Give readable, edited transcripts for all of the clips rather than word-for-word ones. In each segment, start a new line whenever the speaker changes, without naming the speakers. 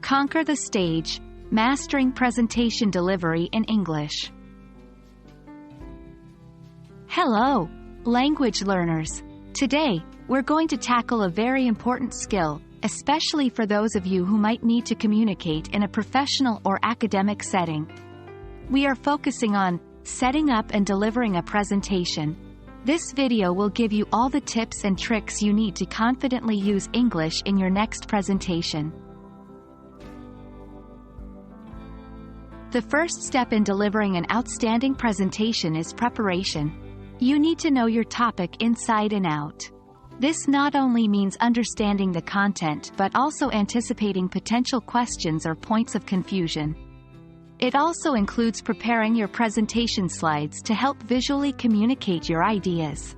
Conquer the stage, mastering presentation delivery in English. Hello, language learners. Today, we're going to tackle a very important skill, especially for those of you who might need to communicate in a professional or academic setting. We are focusing on setting up and delivering a presentation. This video will give you all the tips and tricks you need to confidently use English in your next presentation. The first step in delivering an outstanding presentation is preparation. You need to know your topic inside and out. This not only means understanding the content but also anticipating potential questions or points of confusion. It also includes preparing your presentation slides to help visually communicate your ideas.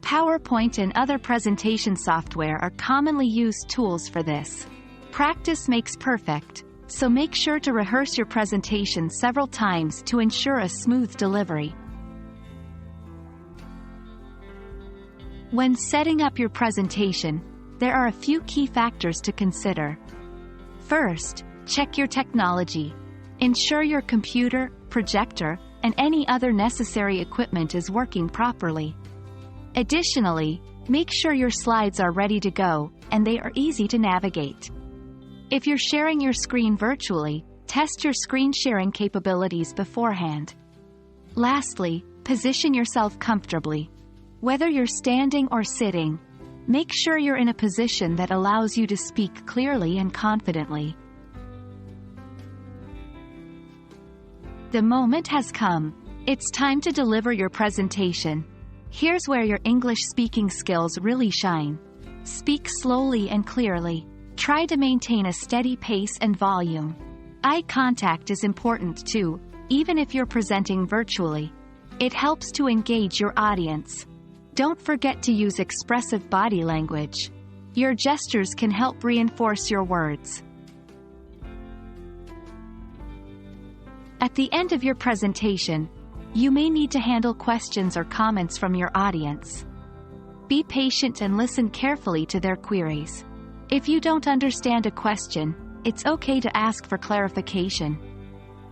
PowerPoint and other presentation software are commonly used tools for this. Practice makes perfect, so make sure to rehearse your presentation several times to ensure a smooth delivery. When setting up your presentation, there are a few key factors to consider. First, check your technology. Ensure your computer, projector, and any other necessary equipment is working properly. Additionally, make sure your slides are ready to go, and they are easy to navigate. If you're sharing your screen virtually, test your screen sharing capabilities beforehand. Lastly, position yourself comfortably. Whether you're standing or sitting, make sure you're in a position that allows you to speak clearly and confidently. The moment has come. It's time to deliver your presentation. Here's where your English speaking skills really shine. Speak slowly and clearly. Try to maintain a steady pace and volume. Eye contact is important too, even if you're presenting virtually. It helps to engage your audience. Don't forget to use expressive body language. Your gestures can help reinforce your words. At the end of your presentation, you may need to handle questions or comments from your audience. Be patient and listen carefully to their queries. If you don't understand a question, it's okay to ask for clarification.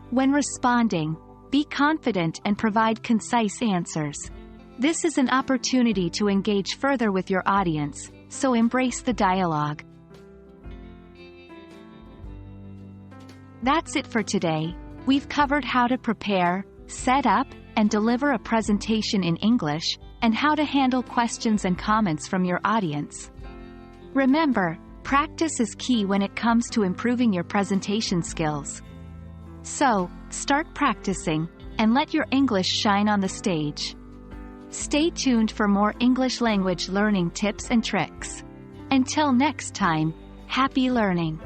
When responding, be confident and provide concise answers. This is an opportunity to engage further with your audience, so embrace the dialogue. That's it for today. We've covered how to prepare, set up, and deliver a presentation in English, and how to handle questions and comments from your audience. Remember, practice is key when it comes to improving your presentation skills. So, start practicing, and let your English shine on the stage. Stay tuned for more English language learning tips and tricks. Until next time, happy learning!